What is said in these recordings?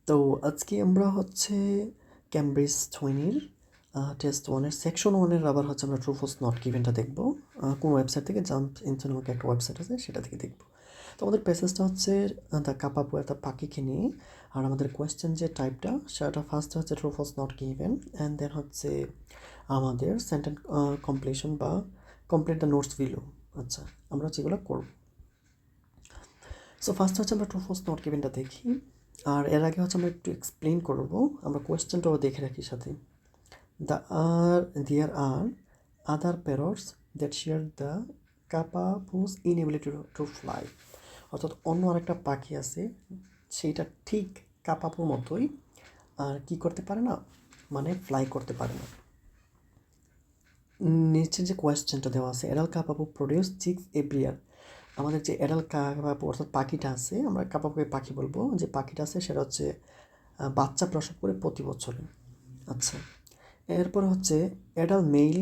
তো আজকে আমরা হচ্ছে ক্যামব্রিজ 20 টেস্ট 1-এর সেকশন 1-এর আবার হচ্ছে আমরা ট্রু ফলস নট গিভেনটা দেখব। কোন ওয়েবসাইট থেকে জাম্প ইনটু নামক একটা ওয়েবসাইট আছে সেটা থেকে দেখব। তো আমাদের প্যাসেজটা হচ্ছে দ্য কাপাপু একটা পাখিকে নিয়ে, আর আমাদের কোয়েশ্চেন যে টাইপটা সেটা ফার্স্ট হচ্ছে true false not given, and then হচ্ছে আমাদের সেন্টেন্স কমপ্লিশন বা কমপ্লিট দ্য নোটস বিলো। আচ্ছা, আমরা যেগুলো করব। সো ফার্স্ট হচ্ছে আমরা ট্রু ফলস নট গিভেনটা দেখি, আর এর আগে হচ্ছে আমরা একটু এক্সপ্লেন করবো, আমরা কোয়েশ্চেনটাও দেখে রাখি সাথে। There are other parrots that share the Kakapo's inability to fly. অর্থাৎ অন্য আরেকটা পাখি আছে, সেইটা ঠিক কাপাপুর মতোই আর কি করতে পারে না, মানে ফ্লাই করতে পারে না। নিচে যে কোয়েশ্চেনটা দেওয়া আছে, এডাল কাপাপু প্রডিউস চিক্স এভরি ইয়ার। আমাদের যে এডাল কাপাপু অর্থাৎ পাখিটা আছে, আমরা কাপাপুকে পাখি বলবো, যে পাখিটা আছে সেটা হচ্ছে বাচ্চা প্রসব করে প্রতি বছরে। আচ্ছা, এরপর হচ্ছে অ্যাডাল্ট মেইল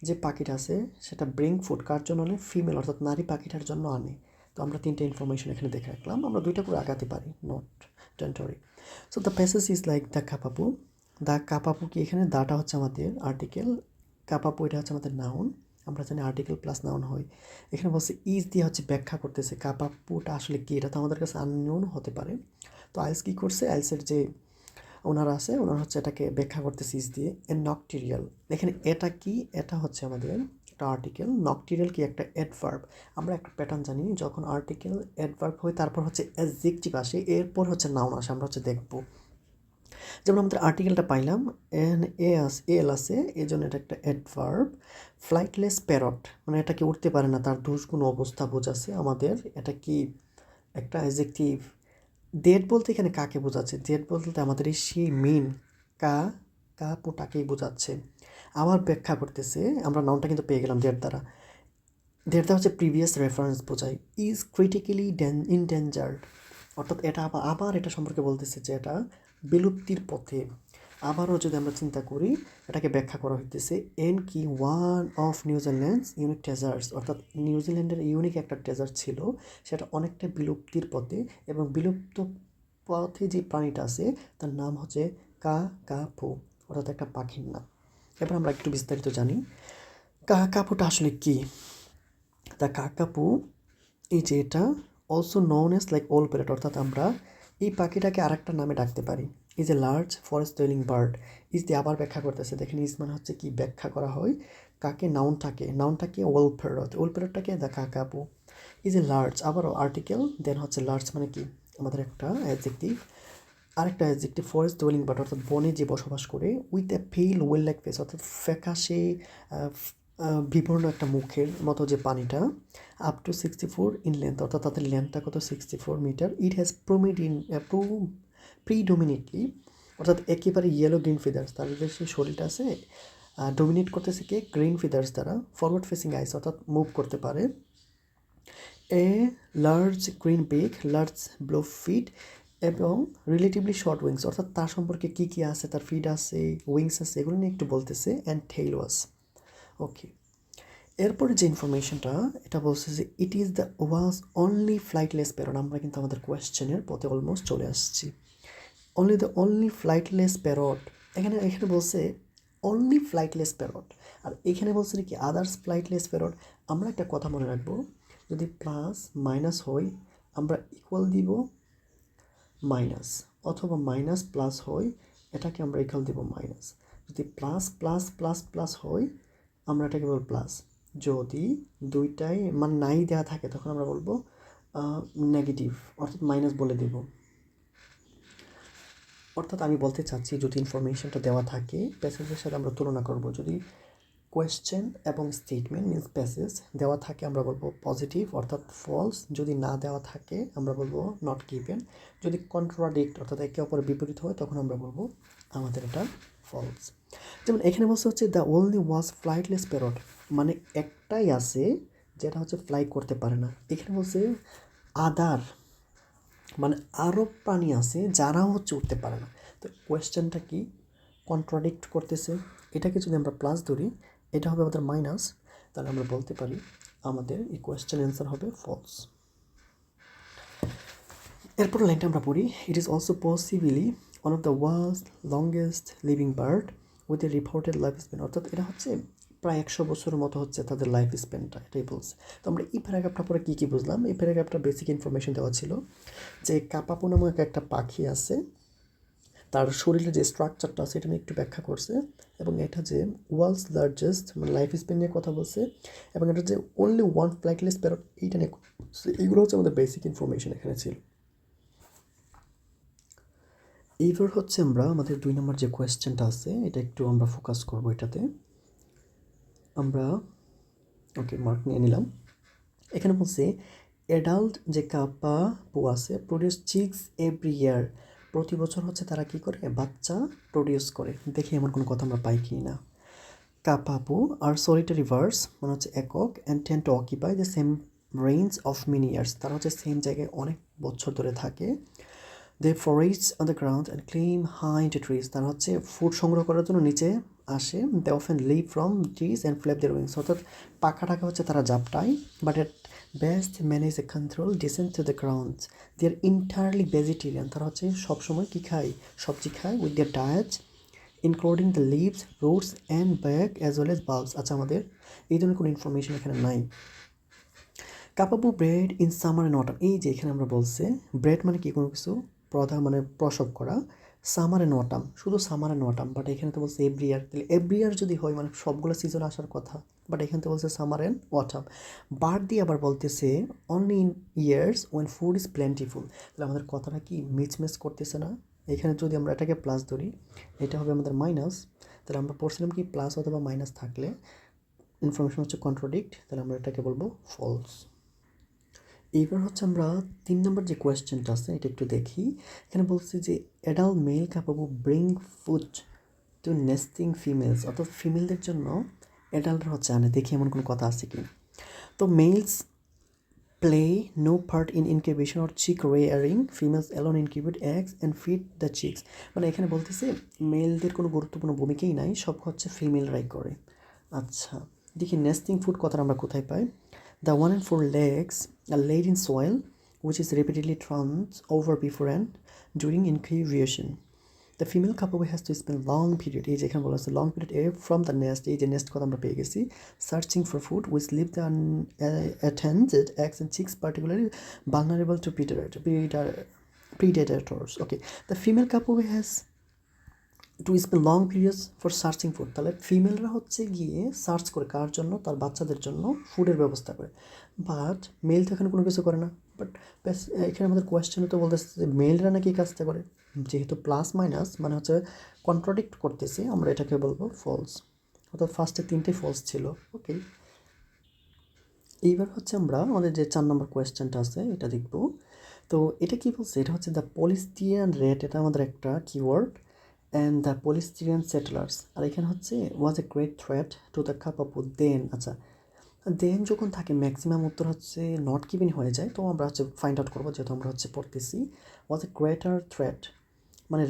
যে পাখিটা আছে সেটা ব্রিং ফুড কার জন্য আনে, ফিমেল অর্থাৎ নারী পাখিটার জন্য আনে। তো আমরা তিনটে ইনফরমেশন এখানে দেখে রাখলাম, আমরা দুইটা করে আগাতে পারি, নট টেন্টরি। So the passage is like the kakapo. The kakapo কি, এখানে দাটা হচ্ছে আমাদের আর্টিকেল, কাপাপু এটা হচ্ছে আমাদের নাউন। আমরা জানি আর্টিকেল প্লাস নাউন হয়। এখানে বলছে ইজ দিয়ে হচ্ছে ব্যাখ্যা করতেছে কাপাপুটা আসলে কি, এটা তো আমাদের কাছে আননোন হতে পারে। তো আইলস কী করছে, আইলসের যে ওনারা আছে ওনারা হচ্ছে এটাকে ব্যাখ্যা করতেছে ইজ দিয়ে। এ নকটিরিয়াল, এখানে এটা কি, এটা হচ্ছে আমাদের একটা আর্টিকেল। নকটিরিয়াল কি, একটা অ্যাডভার্ব। আমরা একটা প্যাটার্ন জানি, যখন আর্টিকেল অ্যাডভার্ব হয় তারপর হচ্ছে অ্যাডজেক্টিভ আসে, এরপর হচ্ছে নাউন আসে, আমরা হচ্ছে দেখবো। যেমন আমাদের আর্টিকেলটা পাইলাম এন এল আছে, এই জন্য এটা একটা অ্যাডভার্ব। ফ্লাইটলেস প্যারট, মানে এটা কি উঠতে পারে না, তার দুষ্গুণ অবস্থা বোঝাচ্ছে আমাদের, এটা কি একটা অ্যাডজেক্টিভ। ডেট বলতে এখানে কাকে বোঝাচ্ছে, ডেট বলতে আমাদের এই সেই মেন কাপুটাকেই বোঝাচ্ছে। আবার ব্যাখ্যা করতেছে, আমরা নাউনটা কিন্তু পেয়ে গেলাম ডেট দ্বারা। ডেটটা হচ্ছে প্রিভিয়াস রেফারেন্স বোঝায়। ইজ ক্রিটিক্যালি ইনডেঞ্জার্ড, অর্থাৎ এটা আবার এটা সম্পর্কে বলতেছে যে এটা বিলুপ্তির পথে। আবারও যদি আমরা চিন্তা করি, এটাকে ব্যাখ্যা করা হইতেছে এন কি, one of New Zealand's unique treasures, অর্থাৎ নিউজিল্যান্ডের ইউনিক একটা ট্রেজার ছিল, সেটা অনেকটা বিলুপ্তির পথে, এবং বিলুপ্ত পথে যে প্রাণীটা আছে তার নাম হচ্ছে কাকাপো, অর্থাৎ একটা পাখির নাম। এবার আমরা একটু বিস্তারিত জানি কাকাপোটা আসলে কি। দ্য কাকাপু এই যে এটা অলসো নোন এস লাইক ওল প্যারট, অর্থাৎ আমরা এই পাখিটাকে আরেকটা নামে ডাকতে পারি। Is a large forest duelling bird. Is দিয়ে আবার ব্যাখ্যা করতেছে, দেখেন ইজ মানে হচ্ছে কি ব্যাখ্যা করা হয় কাকে, নাউনটাকে ওল প্যারটটাকে দ্য কাকাপু। ইজ এ লার্জ, আবারও আর্টিকেল, দেন হচ্ছে লার্জ মানে কি আমাদের একটা অ্যাডজেক্টিভ, আরেকটা অ্যাডজেক্টিভ ফরেস্ট ডুয়েলিং বার্ড, অর্থাৎ বনে যে বসবাস করে, উইথ এ পেল ওয়েল লাইক ফেস, অর্থাৎ ফ্যাকাশে বিবর্ণ একটা মুখের মতো যে পানিটা, আপ টু 64 ইন লেন্থ, অর্থাৎ তাদের লেন্থটা কত 64 মিটার। ইট হ্যাজ প্রিডোমিনেটলি, অর্থাৎ একেবারে ইয়েলো গ্রিন ফিদার্স, তাদের যে শরীরটা আছে ডোমিনেট করতেছে কে, গ্রিন ফিদার্স দ্বারা। ফরওয়ার্ড ফেসিং আইস, অর্থাৎ মুভ করতে পারে। A large green beak, large blue feet, এবং রিলেটিভলি শর্ট উইংস, অর্থাৎ তার সম্পর্কে কী কী আছে, তার ফিড আছে, উইংস আছে, এগুলো নিয়ে একটু বলতেছে। And tail was, okay. এরপরে যে ইনফরমেশনটা এটা বলছে যে it is the was only flightless parrot. আমরা কিন্তু আমাদের কোয়েশ্চেনের পথে অলমোস্ট চলে আসছি। অনলি ফ্লাইটলেস প্যারট, এখানে বলছে অনলি ফ্লাইটলেস প্যারট, আর এখানে বলছে কি আদার্স ফ্লাইটলেস প্যারট। আমরা একটা কথা মনে রাখবো, যদি প্লাস মাইনাস হয় আমরা ইকুয়াল দিব মাইনাস, অথবা মাইনাস প্লাস হয় এটাকে আমরা ইকুয়াল দিব মাইনাস। যদি প্লাস প্লাস প্লাস প্লাস হয় আমরা এটাকে বলবো প্লাস। যদি দুইটাই মানে নাই দেওয়া থাকে তখন আমরা বলবো নেগেটিভ, অর্থাৎ মাইনাস বলে দেব। অর্থাৎ আমি বলতে চাচ্ছি, যদি ইনফরমেশনটা দেওয়া থাকে প্যাসেজের সাথে আমরা তুলনা করব। যদি কোয়েশ্চেন এবং স্টেটমেন্ট মিনস প্যাসেজ দেওয়া থাকে আমরা বলবো পজিটিভ, অর্থাৎ ফলস। যদি না দেওয়া থাকে আমরা বলবো নট গিভেন। যদি কন্ট্রাডিক্ট, অর্থাৎ একে অপরের বিপরীত হয়, তখন আমরা বলবো আমাদের এটা ফলস। যেমন এখানে বলছে হচ্ছে the only was flightless parrot, মানে একটাই আছে যেটা হচ্ছে ফ্লাই করতে পারে না। এখানে বলছে আদার, মানে আরও প্রাণী আছে যারাও হচ্ছে উঠতে পারে না। তো কোয়েশ্চেনটা কি, কন্ট্রাডিক্ট করতেছে। এটাকে যদি আমরা প্লাস ধরি, এটা হবে আমাদের মাইনাস, তাহলে আমরা বলতে পারি আমাদের এই কোয়েশ্চেন অ্যান্সার হবে ফলস। এরপর লাইনটা আমরা পড়ি, it is also possibly one of the world's longest living bird with a reported life span, অর্থাৎ এটা হচ্ছে প্রায় 100 বছরের মতো হচ্ছে তাদের লাইফ স্প্যানটা, এটাই বলছে। তো আমরা এই প্যারাগ্রাফটা পরে কী কী বুঝলাম, এই প্যারাগ্রাফটা বেসিক ইনফরমেশন দেওয়া ছিল যে কাপাপু নামক একটা পাখি আছে, তার শরীরের যে স্ট্রাকচারটা আছে এটা নিয়ে একটু ব্যাখ্যা করছে, এবং এটা যে ওয়ার্ল্ডস লার্জেস্ট মানে লাইফ স্প্যান নিয়ে কথা বলছে, এবং এটা যে অনলি ওয়ান ফ্লাইটলেস প্যারট এইটা নিয়ে, এইগুলো হচ্ছে আমাদের বেসিক ইনফরমেশন এখানে ছিল। এইবার হচ্ছে আমরা আমাদের 2 নম্বর যে কোয়েশ্চেনটা আছে এটা একটু আমরা ফোকাস করবো এটাতে। আমরা ওকে মার্ক নিয়ে নিলাম। এখানে বলছে অ্যাডাল্ট যে কাপাপু আছে প্রডিউস চিক্স এভরি ইয়ার, প্রতি বছর হচ্ছে তারা কী করে বাচ্চা প্রডিউস করে। দেখি এমন কোনো কথা আমরা পাই কি না। কাপাপু আর সলিটারি বার্ডস মানে হচ্ছে একক, and tend to occupy the same range of many years, তারা হচ্ছে সেম জায়গায় অনেক বছর ধরে থাকে। They forest on the ground and climb high into trees, তারা হচ্ছে ফুড সংগ্রহ করার জন্য নিচে আসে। They often leap from trees and flap their wings, অর্থাৎ পাখা টাকা হচ্ছে তারা জাপটায়, but at best manage a control descent to the ground. They are entirely vegetarian, তারা হচ্ছে সবসময় কী খায়, সবজি খায়। With their diet including the leaves, roots and bark as well as bulbs. আচ্ছা, আমাদের এই ধরনের কোনো ইনফরমেশন এখানে নাই। Kakapo breed in summer and autumn, এই যে এখানে আমরা বলছে ব্রেড মানে কি কোনো কিছু প্রধা মানে প্রসব করা, সামার অ্যান্ড অটাম শুধু সামার অ্যান্ড অটাম, বাট এখানে তো বলছে এভরি ইয়ার, তাহলে এভরি ইয়ার যদি হয় মানে সবগুলো সিজন আসার কথা, বাট এখানে তো বলছে সামার অ্যান্ড অটাম। বার দিয়ে আবার বলতেছে only in years when food is plentiful, তাহলে আমাদের কথাটা কি মিচম্যাচ করতেছে না? এখানে যদি আমরা এটাকে প্লাস ধরি এটা হবে আমাদের মাইনাস, তাহলে আমরা পড়ছিলাম কি প্লাস অথবা মাইনাস থাকলে ইনফরমেশন হচ্ছে কন্ট্রাডিক্ট, তাহলে আমরা এটাকে বলবো ফলস। এইবার হচ্ছে আমরা 3 নম্বর যে কোয়েশ্চেনটা আছে এটা একটু দেখি। এখানে বলছে যে adult male kakapo bring food to nesting females, অর্থাৎ ফিমেলদের জন্য অ্যাডাল্টরা হচ্ছে আনে। দেখি এমন কোনো কথা আছে কি। তো males play no part in incubation or chick rearing, females alone incubate eggs and feed the chicks, মানে এখানে বলতেছে মেলদের কোনো গুরুত্বপূর্ণ ভূমিকাই নাই, সব হচ্ছে ফিমেলরাই করে। আচ্ছা, দেখি নেস্টিং ফুড কথাটা আমরা কোথায় পাই। The 1 and 4 legs are laid in soil, which is repeatedly turned over before and during incubation. The female couple has to spend long period, এই যে এখানে বলা আছে long period away from the nest, এই যে nest কথা আমরা পেয়ে গেছি, searching for food which leave the unattended eggs and chicks particularly vulnerable to predators. Okay, the female couple has to spend long periods for searching food, তাহলে ফিমেলরা হচ্ছে গিয়ে search করে কার জন্য, তার বাচ্চাদের জন্য ফুডের ব্যবস্থা করে, বাট মেল তো এখানে কোনো কিছু করে না। বাট এখানে আমাদের কোয়েশ্চেনে তো বলতেছে যে মেলরা নাকি কাজটা করে, যেহেতু প্লাস মাইনাস মানে হচ্ছে কন্ট্রাডিক্ট করতেছে, আমরা এটাকে বলবো ফলস, অর্থাৎ ফার্স্টে 3টে ফলস ছিল। ওকে, এইবার হচ্ছে আমরা আমাদের যে 4 নম্বর কোয়েশ্চেনটা আছে এটা দেখব। তো এটা কি বলছে, এটা হচ্ছে দ্য পলিস্টিয়ান রেট, এটা আমাদের একটা keyword, and the Polynesian settlers, আর এখানে হচ্ছে was a great threat to the kakapo then. আচ্ছা, দেন যখন থাকে ম্যাক্সিমাম উত্তর হচ্ছে নট গিভেন হয়ে যায়, তো আমরা হচ্ছে ফাইন্ড আউট করবো, যেহেতু আমরা হচ্ছে পড়তেছি। ওয়াজ এ গ্রেটার থ্রেট মানে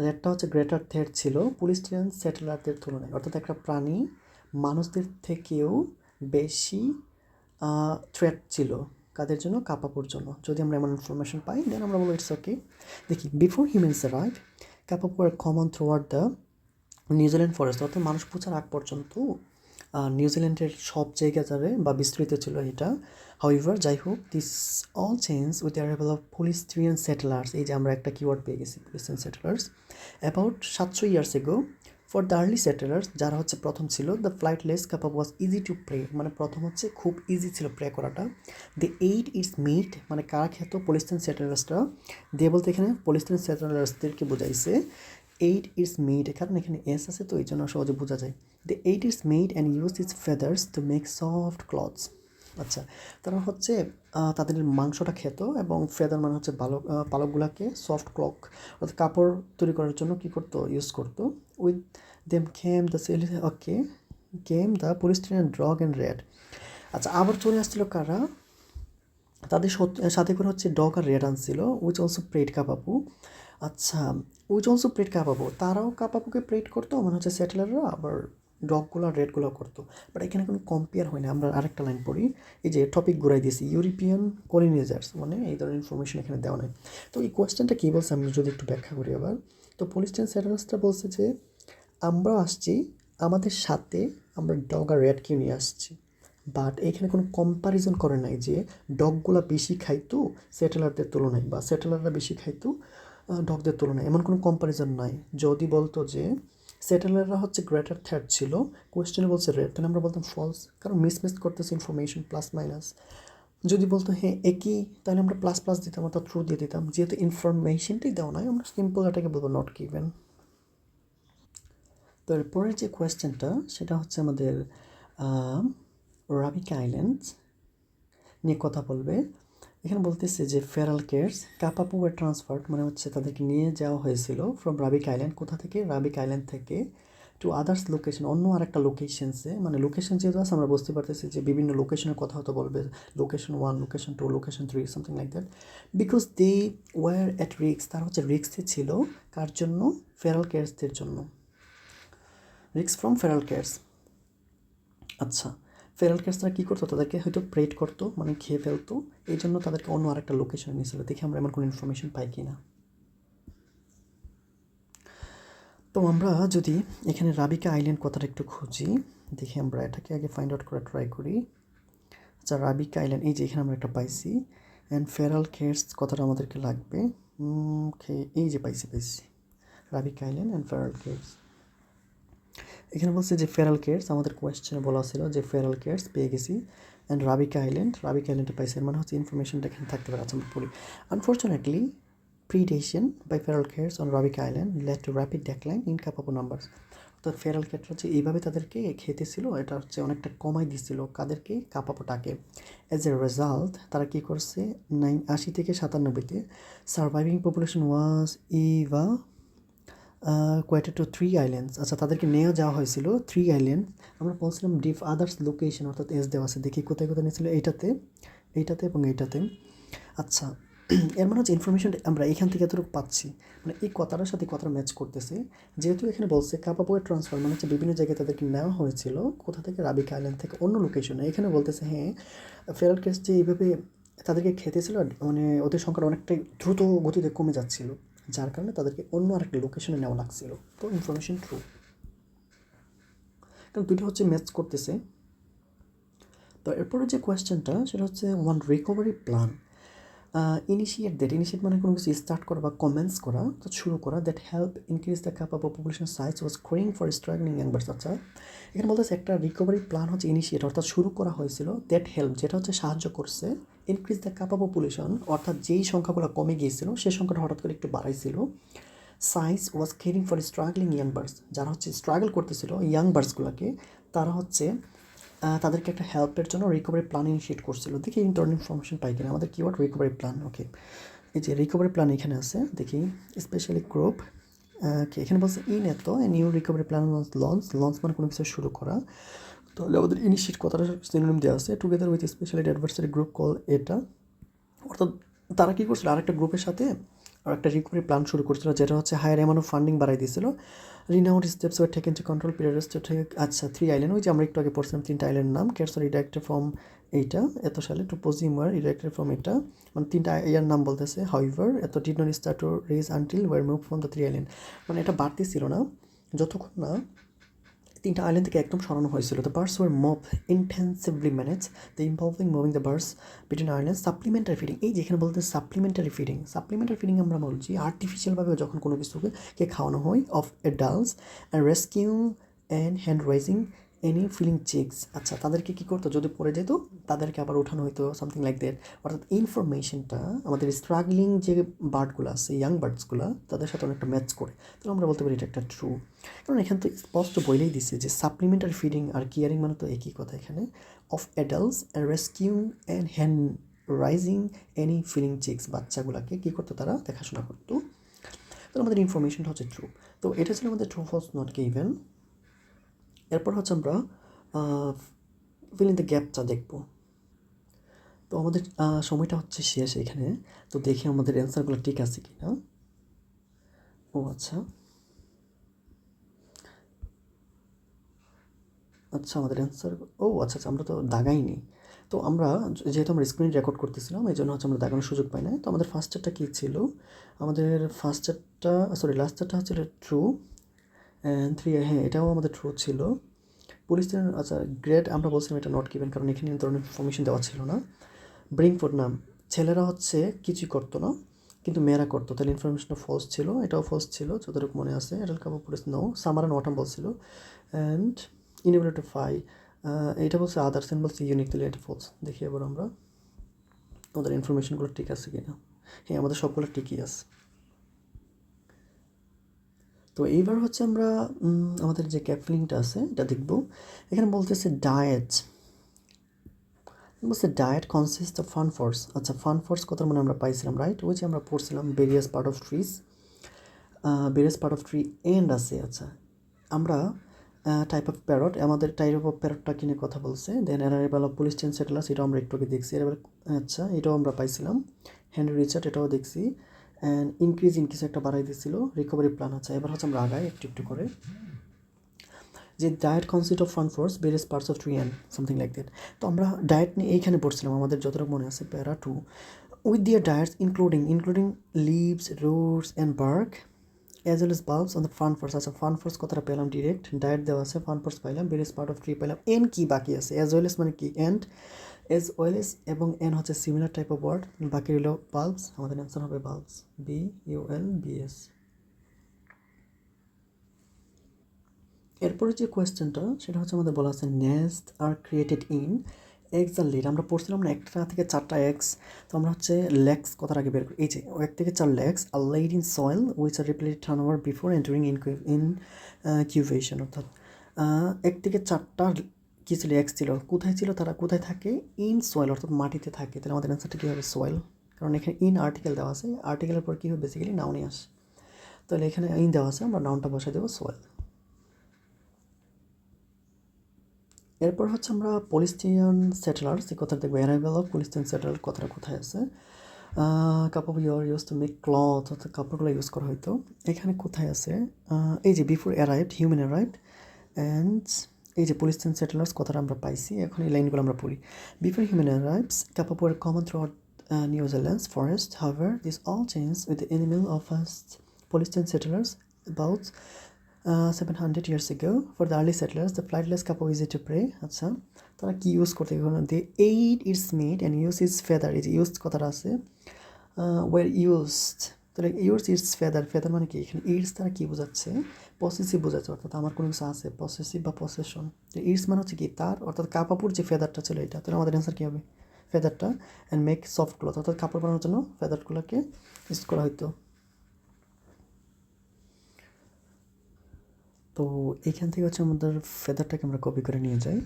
রেটটা হচ্ছে গ্রেটার থ্রেট ছিল পলিস্টিরিয়ান সেটেলারদের তুলনায়, অর্থাৎ একটা প্রাণী মানুষদের থেকেও বেশি থ্রেট ছিল কাদের জন্য, কাপাপুর জন্য। যদি আমরা এমন ইনফরমেশন পাই দেন আমরা বলবো ইটস ওকে। দেখি before humans arrive kakapo are common throughout the New Zealand forest, অর্থাৎ মানুষ পৌঁছার আগ পর্যন্ত নিউজিল্যান্ডের সব জায়গা যাবে বা বিস্তৃত ছিল এটা। হাউএভার যাই হোক, this all change with the arrival of Polynesian settlers, এই যে আমরা একটা কিওয়ার্ড পেয়ে গেছি Polynesian settlers, about 700 years ago. For the early settlers যারা হচ্ছে প্রথম ছিল, the flightless kakapo was easy to prey, মানে প্রথম হচ্ছে খুব ইজি ছিল প্রে করাটা। দে এইট ইটস মিট, মানে কারা খেত, পলিস্টিরিয়ান সেটেলার্সরা। দিয়ে বলতে এখানে পলিস্টিরিয়ান সেটেলার্সদেরকে বোঝাইছে। এইট ইটস মেড, কারণ এখানে এস আছে তো এই জন্য সহজে বোঝা যায়। The eight it's made and use it's feathers to make soft clothes. আচ্ছা, তারা হচ্ছে তাদের মাংসটা খেত এবং ফেদার মানে হচ্ছে পালকগুলোকে সফট ক্লক অর্থাৎ কাপড় তৈরি করার জন্য কী করতো, ইউজ করতো। With them came the Polynesian dog and rat. আচ্ছা, আবার চলে আসছিল কারা, তাদের সাথে করে হচ্ছে ডগ আর রেড আনছিল, উইচ অলসো প্রেড কাপাপু। আচ্ছা, উইচ অলসো প্রেড কাপাপু, তারাও কাপাপুকে প্রেড করতো, মানে হচ্ছে সেটেলাররা, আবার ডগগুলো আর রেডগুলো করতো, বাট এখানে কোনো কম্পেয়ার হয় না। আমরা আরেকটা লাইন পড়ি, এই যে টপিক ঘুরাই দিয়েছি, ইউরোপিয়ান কলোনাইজার্স, মানে এই ধরনের ইনফরমেশন এখানে দেওয়া নাই। তো এই কোয়েশ্চেনটা কী বলছে আমি যদি একটু ব্যাখ্যা করি আবার, তো পলিস্টাইন সেটেলার্সটা বলছে যে আমরা আসছি, আমাদের সাথে আমরা ডগ আর রেডকে নিয়ে আসছি, বাট এখানে কোনো কম্প্যারিজন করে নাই যে ডগগুলা বেশি খাইতো সেটেলারদের তুলনায় বা সেটেলাররা বেশি খাইতো ডগদের তুলনায়, এমন কোনো কম্প্যারিজন নাই। যদি বলতো যে সেটেলাররা হচ্ছে গ্রেটার থ্রেট ছিল, কোয়েশ্চেনে বলছে রেড, তাহলে আমরা বলতাম ফলস, কারণ মিস করতেছে ইনফরমেশন প্লাস মাইনাস। যদি বলতো হ্যাঁ একই, তাহলে আমরা প্লাস প্লাস দিতাম অর্থাৎ ট্রু দিয়ে দিতাম। যেহেতু ইনফরমেশনটাই দেওয়া নয়, আমরা সিম্পল এটাকে বলবো নট গিভেন। তো এরপরের যে কোয়েশ্চেনটা সেটা হচ্ছে আমাদের রাবিক আইল্যান্ডস নিয়ে কথা বলবে। এখানে বলতেছে যে ফেরাল কেয়ার্স কাপাপু ওয়ে ট্রান্সফার্ড, মানে হচ্ছে তাদেরকে নিয়ে যাওয়া হয়েছিল ফ্রম রাবিক আইল্যান্ড, কোথা থেকে, রাবিক আইল্যান্ড থেকে টু আদার্স লোকেশন, অন্য আর একটা লোকেশনসে, মানে লোকেশন যেহেতু আছে আমরা বুঝতে পারতেছি যে বিভিন্ন লোকেশনের কথা হয়তো বলবে, location 1, location 2, location 3, something like that. Because they were at রিক্স, তারা হচ্ছে রিক্সে ছিল, কার জন্য, ফেরাল কেয়ার্সদের জন্য, রিক্স ফ্রম ফেরাল কেয়ার্স। আচ্ছা, ফেরাল ক্যাটসরা কী করতো, তাদেরকে হয়তো প্রেড করতো, মানে খেয়ে ফেলতো, এই জন্য তাদেরকে অন্য আরেকটা লোকেশনে নিয়েছিল। দেখি আমরা এমন কোনো ইনফরমেশন পাই কি না। তো আমরা যদি এখানে রাবিকা আইল্যান্ড কথাটা একটু খুঁজি, দেখি আমরা এটাকে আগে ফাইন্ড আউট করা ট্রাই করি। আচ্ছা, রাবিকা আইল্যান্ড, এই যে এখানে আমরা একটা পাইছি, অ্যান্ড ফেরাল ক্যাটস কথাটা আমাদেরকে লাগবে। ওকে, এই যে পাইছি রাবিকা আইল্যান্ড অ্যান্ড ফেরাল ক্যাটস। এখানে বলছে যে ফেরাল কেয়ার্স, আমাদের কোয়েশ্চেনে বলা ছিল যে ফেরাল কেয়ার্স পেয়ে গেছি, অ্যান্ড রাবিকা আইল্যান্ডে পাইছে, এর মানে হচ্ছে ইনফরমেশনটা এখানে থাকতে পারে। আচ্ছা, আমরা পড়ি। Unfortunately predation by feral cats on Rabic Island led to rapid decline in Kakapo numbers. অর্থাৎ ফেরাল ক্যাট হচ্ছে এইভাবে তাদেরকে খেতেছিল, এটা হচ্ছে অনেকটা কমাই দিছিল কাদেরকে, কাপাপোটাকে। অ্যাজ এ রেজাল্ট তারা কী করছে, 80 থেকে 97-তে সার্ভাইভিং পপুলেশন ওয়াজ ইভা কোয়েটেড টু 3 আইল্যান্ডস। আচ্ছা, তাদেরকে নিয়ে যাওয়া হয়েছিল 3 আইল্যান্ড। আমরা বলছিলাম ডিফ আদার্স লোকেশন, অর্থাৎ এস দেওয়া আছে, দেখি কোথায় কোথায় নিয়েছিল, এইটাতে এবং এইটাতে। আচ্ছা, এর মানে হচ্ছে ইনফরমেশন আমরা এখান থেকে এতটুকু পাচ্ছি, মানে এই কথাটার সাথে কথাটা ম্যাচ করতেছে। যেহেতু এখানে বলছে কাপাপোয়ের ট্রান্সফার, মানে হচ্ছে বিভিন্ন জায়গায় তাদেরকে নেওয়া হয়েছিল, কোথা থেকে, রাবিক আইল্যান্ড থেকে অন্য লোকেশনে। এখানে বলতেছে হ্যাঁ ফেরাল কেস যে এইভাবে তাদেরকে খেতেছিল, মানে ওদের সংখ্যাটা অনেকটাই দ্রুত গতিতে কমে যাচ্ছিল, যার কারণে তাদেরকে অন্য আরেকটা লোকেশনে নেওয়া লাগছিল। তো ইনফরমেশন ট্রু, কারণ দুটো হচ্ছে ম্যাচ করতেছে। তো এরপরে যে কোয়েশ্চেনটা সেটা হচ্ছে ওয়ান রিকভারি প্ল্যান ইনিশিয়েট মানে কোনো কিছু স্টার্ট করা বা কমেন্স করা, তো শুরু করা, that help increase the kakapo population size was caring for struggling young birds. আচ্ছা, এখানে বলতেছে একটা রিকভারি প্ল্যান হচ্ছে ইনিশিয়েট অর্থাৎ শুরু করা হয়েছিল, দ্যাট হেল্প যেটা হচ্ছে সাহায্য করছে, ইনক্রিজ দ্য ক্যাপাবল পপুলেশন অর্থাৎ যেই সংখ্যাগুলো কমে গিয়েছিল সেই সংখ্যাটা হঠাৎ করে একটু বাড়াইছিল। Size was caring for struggling young birds, যারা হচ্ছে স্ট্রাগল করতেছিল ইয়াং বার্ডসগুলোকে, তারা হচ্ছে তাদেরকে একটা হেল্পের জন্য রিকভারি প্ল্যান ইনিশিয়েট করছিল। দেখি ইন্টারনাল ইনফরমেশন পাই কিনা, আমাদের কিওয়ার্ড রিকভারি প্ল্যান। ওকে, এই যে রিকভারি প্ল্যান এখানে আছে, দেখি স্পেশালি গ্রুপ। ওকে, এখানে বলছে ইন এত নিউ রিকভারি প্ল্যান লঞ্চ মানে কোনো কিছু শুরু করা, তাহলে আমাদের ইনিশিয়েট কথাটা সিনোনিম দেওয়া আছে, together with specially adversary group call এটা, অর্থাৎ তারা কী করছিল আরেকটা গ্রুপের সাথে আর একটা রিকভারি প্ল্যান শুরু করছিল, যেটা হচ্ছে হায়ার অ্যামাউন্ট অফ ফান্ডিং বাড়াই দিয়েছিল। Renewed steps were taken to control periods to take. আচ্ছা, 3 আইল্যান্ড, ওই যে আমরা একটু আগে পড়ছিলাম 3টা আইল্যান্ড নাম, কেটস আর রিডাইরেক্টেড ফ্রম এইটা এত সালে, টু পজিমার রিডাইরেক্টেড ফ্রম এটা, মানে 3টা ইয়ার নাম বলতেছে। However it did not start to rise until were move from the 3 island, মানে এটা বাড়তেছিল না যতক্ষণ না 3টা আইল্যান্ড থেকে একদম সরানো হয়েছিল। The birds war move intensively manage the involving moving the birds between island. Supplementary feeding, এই যেখানে বলতে সাপ্লিমেন্টারি ফিডিং আমরা বলছি আর্টিফিশিয়ালভাবে যখন কোনো কিছুকে খাওয়ানো হয়, of adults and rescue and hand raising any failing chicks. আচ্ছা, তাদেরকে কী করতো, যদি পড়ে যেত তাদেরকে আবার ওঠানো হইতো, সামথিং লাইক দ্যাট। অর্থাৎ ইনফরমেশনটা আমাদের স্ট্রাগলিং যে বার্ডগুলো আছে, ইয়াং বার্ডসগুলো, তাদের সাথে অনেকটা ম্যাচ করে, তো আমরা বলতে পারি এটা একটা ট্রু। কারণ এখানে তো স্পষ্ট বলেই দিচ্ছে যে সাপ্লিমেন্টারি ফিডিং আর কেয়ারিং মানে তো একই কথা এখানে, of adults and rescue and hand raising any failing chicks, বাচ্চাগুলোকে কী করতো, তারা দেখাশোনা করতো। তো আমাদের ইনফরমেশনটা হচ্ছে ট্রু। তো এটা ছিল আমাদের ট্রু ফলস নট গিভেন। এরপর হচ্ছে আমরা ফিল ইন দ্য গ্যাপটা দেখব। তো আমাদের সময়টা হচ্ছে শেষ এখানে, তো দেখি আমাদের অ্যান্সারগুলো ঠিক আছে কি না। ও আচ্ছা, আচ্ছা আমাদের অ্যান্সার আচ্ছা আমরা তো দাগাইনি। তো আমরা যেহেতু আমরা স্ক্রিন রেকর্ড করতেছিলাম এই জন্য হচ্ছে আমরা দাগানোর সুযোগ পাই নাই। তো আমাদের ফার্স্টেরটা কী ছিল, আমাদের ফার্স্টেরটা লাস্টেরটা হচ্ছে ট্রু অ্যান্ড থ্রি, হ্যাঁ এটাও আমাদের ট্রু ছিল। পুলিশ আচ্ছা গ্রেড আমরা বলছিলাম এটা নট গিভেন, কারণ এখানে ধরনের ইনফরমেশন দেওয়া ছিল না। ব্রিং ফুড নাম, ছেলেরা হচ্ছে কিছুই করতো না কিন্তু মেয়েরা করতো, তাহলে ইনফরমেশনটা ফলস ছিল, এটাও ফলস ছিল যতটুকু মনে আছে। এটাল কাপড় পুলিশ নো, সামার অ্যান্ড অটাম বলছিল। অ্যান্ড ইনএবল টু ফাই, এটা বলছে আদার্স অ্যান্ড বলছে ইউনিক, তাহলে এটা ফলস। দেখি এবার আমরা আমাদের ইনফরমেশনগুলো ঠিক আছে কিনা। হ্যাঁ আমাদের সবগুলো ঠিকই আছে। তো এইবার হচ্ছে আমরা আমাদের যে ক্যাপলিংটা আছে এটা দেখব। এখানে বলতেছে ডায়েট, বলছে diet consist of fun force. আচ্ছা ফান ফোর্স কথার মানে আমরা পাইছিলাম রাইট, ওই যে আমরা পড়ছিলাম various part of trees, various part of tree and আছে। আচ্ছা আমরা টাইপ অফ প্যারট, আমাদের টাইপ অফ প্যারটটা কিনে কথা বলছে। Then arrival of police change settlers, এটাও আমরা একটু আগে দেখছি। আচ্ছা এটাও আমরা পাইছিলাম। হেনরি রিচার্ড, এটাও দেখছি। অ্যান্ড ইনক্রিজ ইন কিছু একটা বাড়াই দিয়েছিল, রিকভারি প্ল্যান। আচ্ছা এবার হচ্ছে আমরা আগাই একটু একটু করে, যে diet consist of fun force various parts of tree and something like that. তো আমরা ডায়েট নিয়ে এইখানে পড়ছিলাম, আমাদের যতটুকু মনে আছে para two, with their diets including leaves roots and bark as well as bulbs on the fun force. আচ্ছা ফান ফোর্স কথাটা পেলাম ডিরেক্ট, ডায়েট দেওয়া আছে, ফান ফোর্স পাইলাম, ভেরিয়াস পার্ট অফ ট্রি পাইলাম, এন কি বাকি আছে, অ্যাজ ওয়েল এস মানে কি অ্যান্ড, এজ ওয়েল এস এবং এন হচ্ছে সিমিলার টাইপ অফ ওয়ার্ড, বাকি রইল বাল্বস, আমাদের অ্যান্সার হবে বাল্বস, BULBS। এরপরে যে কোয়েশ্চেনটা সেটা হচ্ছে আমাদের বলা আছে নেস্ট আর ক্রিয়েটেড ইন এক্স আর লিড। আমরা পড়ছিলাম না একটা থেকে চারটা এক্স, তো আমরা হচ্ছে লেগস কথার আগে বের করি। এই যে এক থেকে চার eggs are laid in soil which are repeatedly turned over before entering incubation, অর্থাৎ এক থেকে চারটা কী ছিল এক্স ছিল, কোথায় ছিল, তারা কোথায় থাকে, ইন সয়েল অর্থাৎ মাটিতে থাকে। তাহলে আমাদের অ্যান্সারটা কী হবে সয়েল, কারণ এখানে ইন আর্টিকেল দেওয়া আছে, আর্টিকেলের পর কী হবে বেসিক্যালি নাউনই আসে, তাহলে এখানে ইন দেওয়া আছে, আমরা নাউনটা বসাই দেবো সয়েল। এরপর হচ্ছে আমরা পলিস্টিয়ান সেটেলার্স এই কথা দেখবো, অ্যারাইভাল অফ পলিস্টিয়ান সেটেলার কথাটা কোথায় আছে। কাপড় ইউজ টু মেক ক্লথ, অর্থাৎ কাপড়গুলো ইউজ করা হয়তো, এখানে কোথায় আছে, এই যে before arrived human arrived and এই যে পলিস্টিয়ান সেটেলার্স কথাটা আমরা পাইছি। এখন এই লাইনগুলো আমরা পড়ি। Before human arrives kakapo are common throughout New Zealand's forest. However, this all changed with the animal of first Polynesian settlers about 700 years ago. For the early settlers, the flightless কাপো easy to prey. আচ্ছা তারা কি use করতে, they ate its meat and use its feather, এই যে use কথাটা আছে were used, তাহলে ইউজ ইটস ফেদার, ফেদার মানে কি, এখানে ইটস তারা কী বোঝাচ্ছে, পসেসিভ বোঝাচ্ছে, অর্থাৎ আমার কোনো কিছু আছে পসেসিভ বা পসেশন। তো ইটস মানে হচ্ছে কি তার, অর্থাৎ কাপাপুর যে ফেদারটা ছিল এটা, তাহলে আমাদের অ্যান্সার কী হবে ফেদারটা। অ্যান্ড মেক সফট ক্লথ, অর্থাৎ কাপড় বানানোর জন্য ফেদারগুলোকে ইউজ করা হতো। তো এইখান থেকে হচ্ছে আমাদের ফেদারটাকে আমরা কপি করে নিয়ে যাই,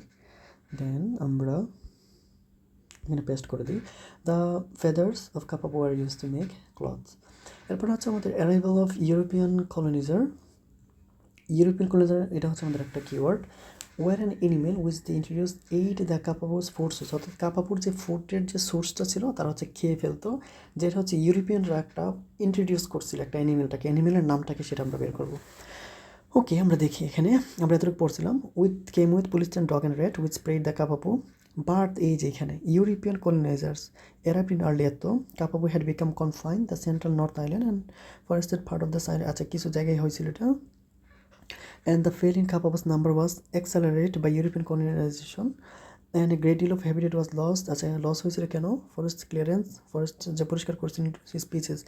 দেন আমরা এখানে পেস্ট করে দিই। The feathers of kakapo are use to make clothes. এরপর হচ্ছে আমাদের অ্যারাইভাল অফ ইউরোপিয়ান কলোনিজার, এটা হচ্ছে আমাদের একটা keyword. Were an animal which the introduce ate the kakapo's food source, অর্থাৎ কাপাপুর যে ফুডের যে সোর্সটা ছিল তারা হচ্ছে খেয়ে ফেলতো, যেটা হচ্ছে ইউরোপিয়ানরা একটা ইন্ট্রোডিউস করছিল একটা অ্যানিমেলটাকে, অ্যানিমেলের নামটাকে সেটা আমরা বের করবো। ওকে আমরা দেখি এখানে আমরা এতটুকু পড়ছিলাম, with police and dog and rat with spread the kakapo but, এই যে এখানে European colonisers arrived in earlier তো kakapo had become confine the central north island and forested part of the side. আচ্ছা কিছু জায়গায় হয়েছিল এটা। And the fall in Kapapa's number was accelerated by European colonization and a great deal of habitat was lost. আচ্ছা loss হয়েছিল কেন, forest clearance, forest যে পরিষ্কার করছিল স্পিচেস,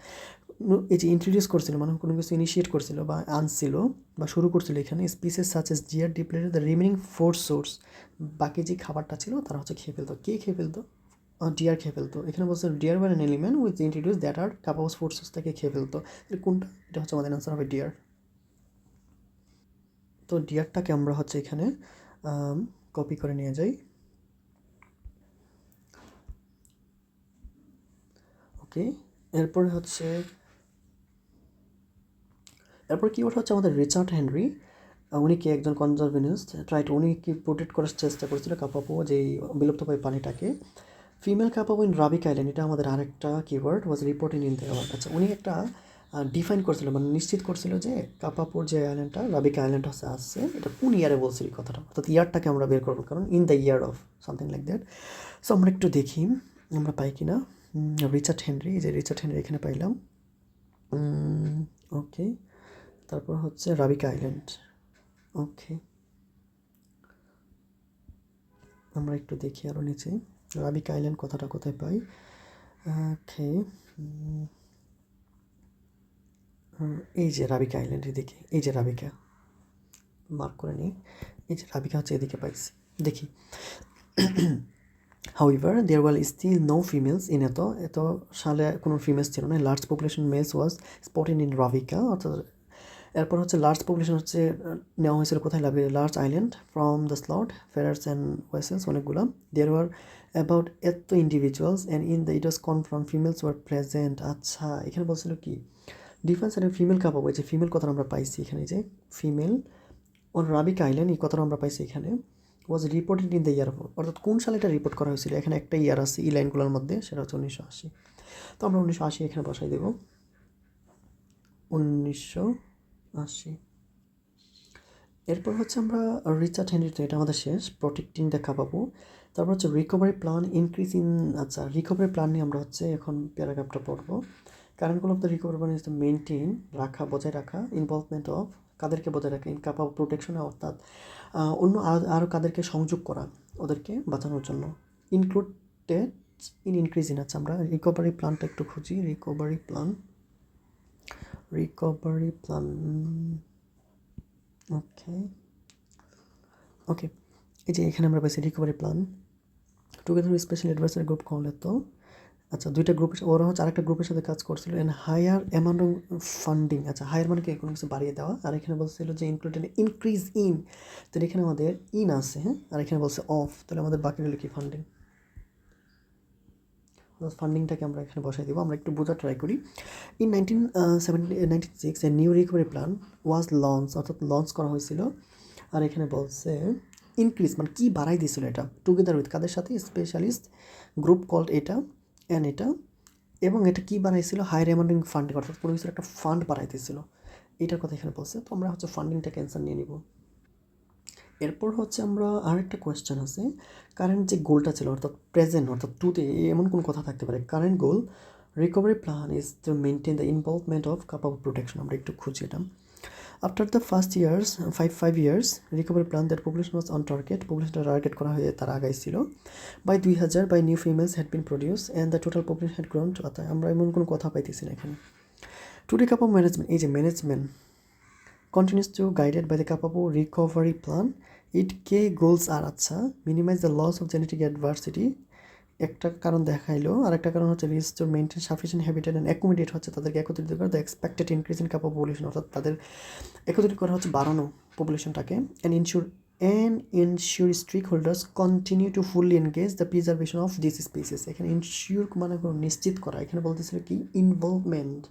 এই যে ইন্ট্রোডিউস করছিল মানে কোনো কিছু ইনিশিয়েট করছিল বা আনছিল বা শুরু করছিল, এখানে species such as deer depleted the remaining food source, বাকি যে খাবারটা ছিল তারা হচ্ছে খেয়ে ফেলতো, কে খেয়ে ফেলতো, ডিয়ার খেয়ে ফেলতো। এখানে বলছে deer were an element with introduce that are kakapo's food সোর্সটাকে খেয়ে ফেলতো, কোনটা, এটা হচ্ছে আমাদের আনসার হবে ডিয়ার। তো ডিয়ারটাকে আমরা হচ্ছে এখানে কপি করে নিয়ে যাই। ওকে এরপরে হচ্ছে কিওয়ার্ড হচ্ছে আমাদের রিচার্ড হেনরি, উনি কি একজন কনজারভেনিস্ট, রাইট, উনি কি প্রোটেক্ট করার চেষ্টা করেছিল কাপাপো যেই বিলুপ্তপ্রায় প্রাণীটাকে। ফিমেল কাপাপো ইন রাবিক আইল্যান্ড, এটা আমাদের আরেকটা keyword, was reporting in the world. আচ্ছা উনি একটা ডিফাইন করছিল, মানে নিশ্চিত করছিল যে কাপাপুর যে আইল্যান্ডটা, রাবিকা আইল্যান্ড আছে, এটা কোন ইয়ারে বলছিল এই কথাটা, অর্থাৎ ইয়ারটাকে আমরা বের করবো, কারণ in the year of something like that. So আমরা একটু দেখি আমরা পাই কি না। রিচার্ড হেনরি, এই যে রিচার্ড হেনরি এখানে পাইলাম। ওকে, তারপর হচ্ছে রাবিকা আইল্যান্ড। ওকে, আমরা একটু দেখি আরও নিচে রাবিকা আইল্যান্ড কথাটা কোথায় পাই। ওকে, এই যে রাবিকা আইল্যান্ডের দিকে, এই যে রাবিকা, মার্ক করে নিই, এই যে রাবিকা হচ্ছে এদিকে পাইছি, দেখি। However, there were still no females in এত সালে কোনো ফিমেলস ছিল না। Large population males was spotted in রাবিকা, অর্থাৎ এরপর হচ্ছে লার্জ পপুলেশন হচ্ছে নেওয়া হয়েছিল কোথায়, large island from the stoat ferrets and weasels, অনেকগুলো। দেয়ার ওয়ার অ্যাবাউট এত individuals and in the it was confirm females were present. আচ্ছা, এখানে বলছিল কি ডিফারেন্স একটা ফিমেল কাপ হবে, যে ফিমেল কথাটা আমরা পাইছি এখানে, যে ফিমেল অন রাবিকা আইল্যান্ড, এই কথাটা আমরা পাইছি এখানে। ওয়াজ রিপোর্টেড ইন দ্য ইয়ার, অর্থাৎ কোন সালে এটা রিপোর্ট করা হয়েছিল, এখানে একটা ইয়ার আছে এই লাইনগুলোর মধ্যে, সেটা হচ্ছে 1980। তো আমরা 1980 এখানে বসাই দেব, 1980। এরপর হচ্ছে আমরা রিচার্ড হেনরি, এটা আমাদের শেষ, প্রোটেক্টিং দ্য কাপাপু। তারপর হচ্ছে রিকভারি প্ল্যান ইনক্রিজ ইন, আচ্ছা রিকভারি প্ল্যান নিয়ে আমরা হচ্ছে এখন প্যারাগ্রাফটা পড়বো। কারেন্টগুলো of the recovery plan is the maintain, রাখা, বজায় রাখা, ইনভলভমেন্ট অফ, কাদেরকে বজায় রাখা, ইন কাপাপু প্রোটেকশনে, অর্থাৎ অন্য আরও কাদেরকে সংযোগ করা ওদেরকে বাঁচানোর জন্য, ইনক্লুডেড ইন ইনক্রিজ ইন। আচ্ছা, আমরা রিকভারি প্ল্যানটা একটু খুঁজি, রিকভারি প্ল্যান, ওকে ওকে, এই যে এখানে আমরা পাইছি recovery plan together special advisory group করলে। তো আচ্ছা, দুইটা গ্রুপ, ওরা হচ্ছে আরেকটা গ্রুপের সাথে কাজ করছিল। And higher amount of funding, আচ্ছা হায়ার মানে কি কোনো কিছু বাড়িয়ে দেওয়া, আর এখানে বলছিল যে ইনক্লুডেড ইনক্রিজ ইন, তাহলে এখানে আমাদের ইন আছে, হ্যাঁ, আর এখানে বলছে অফ, তাহলে আমাদের বাকি রইল কি ফান্ডিং। ফান্ডিংটাকে আমরা এখানে বসাই দেবো, আমরা একটু বোঝার ট্রাই করি। In 1996 a new recovery plan was launch, অর্থাৎ লঞ্চ করা হয়েছিল। আর এখানে বলছে ইনক্রিজ মানে কি বাড়াই দিয়েছিল এটা, টুগেদার উইথ কাদের সাথে, স্পেশালিস্ট গ্রুপ কল্ড এটা অ্যান্ড এটা, এবং এটা কী বানাইছিল, হায়ার অ্যামাউন্টিং ফান্ডিং, অর্থাৎ কোনো কিছুর একটা ফান্ড বাড়াইতেছিল, এটার কথা এখানে বলছে। তো আমরা হচ্ছে ফান্ডিংটা ক্যান্সার নিয়ে নিব। এরপর হচ্ছে আমরা আরেকটা কোয়েশ্চেন আছে, কারেন্ট যে গোলটা ছিল, অর্থাৎ প্রেজেন্ট, অর্থাৎ টুতে এমন কোন কথা থাকতে পারে। Current goal recovery plan is to maintain the involvement of capable protection, আমরা একটু খুঁজি এটা। After the first years, five years recovery plan that population was on target, পপুলেশনটা টার্গেট করা হয়ে তারা আগাইছিল। By 2000 by new females had been produce and the total population had grown to, অর্থাৎ আমরা এমন কোনো কথা পাইতেছি না এখানে। টুডে কাপাবল ম্যানেজমেন্ট, এই যে management continues to guided by the Kakapo recovery plan. It key goals are আচ্ছা minimize the loss of genetic diversity, একটা কারণ দেখাইলো, আর একটা কারণ হচ্ছে restore maintain sufficient habitat and accommodate, হচ্ছে তাদেরকে একত্রিত করা, the expected increase in kakapo population, অর্থাৎ তাদের একত্রিত করা হচ্ছে বাড়ানো পপুলেশনটাকে, ensure stakeholders continue to fully engage the preservation of this species. এখানে ইনশিওর মানে নিশ্চিত করা, এখানে বলতেছিল কি ইনভলভমেন্ট,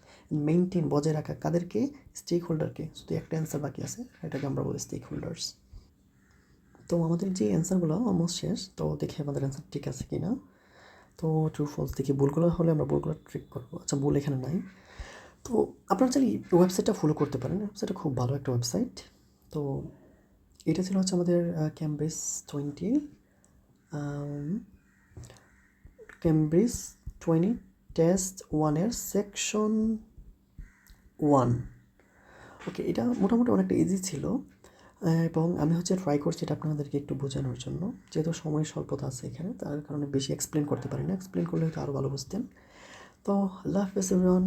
মেইনটেইন বজায় রাখা, কাদেরকে, স্টেক হোল্ডারকে। শুধু একটা অ্যান্সার বাকি আছে, এটাকে আমরা বলি স্টেক হোল্ডার্স। তো আমাদের যে অ্যান্সারগুলো অলমোস্ট শেষ, তো দেখি আমাদের অ্যান্সার ঠিক আছে কি না। তো ট্রু ফলস দেখি, ভুলগুলো হলে আমরা ভুলগুলো ট্রিক করবো। আচ্ছা, ভুল এখানে নাই। তো আপনারা চাইলে ওয়েবসাইটটা ফলো করতে পারেন, ওয়েবসাইটটা খুব ভালো একটা ওয়েবসাইট। তো এটা ছিল হচ্ছে আমাদের ক্যামব্রিজ 20 টেস্ট 1-এর সেকশন 1। ওকে, এটা মোটামুটি অনেকটা ইজি ছিল, এবং আমি হচ্ছে ট্রাই করছি এটা আপনাদেরকে একটু বোঝানোর জন্য, যেহেতু সময় স্বল্পতা আছে এখানে, তার কারণে বেশি এক্সপ্লেন করতে পারি না, এক্সপ্লেন করলে হয়তো আরও ভালো বুঝতেন। তো আল্লাহ হাফেজ এভরিওয়ান।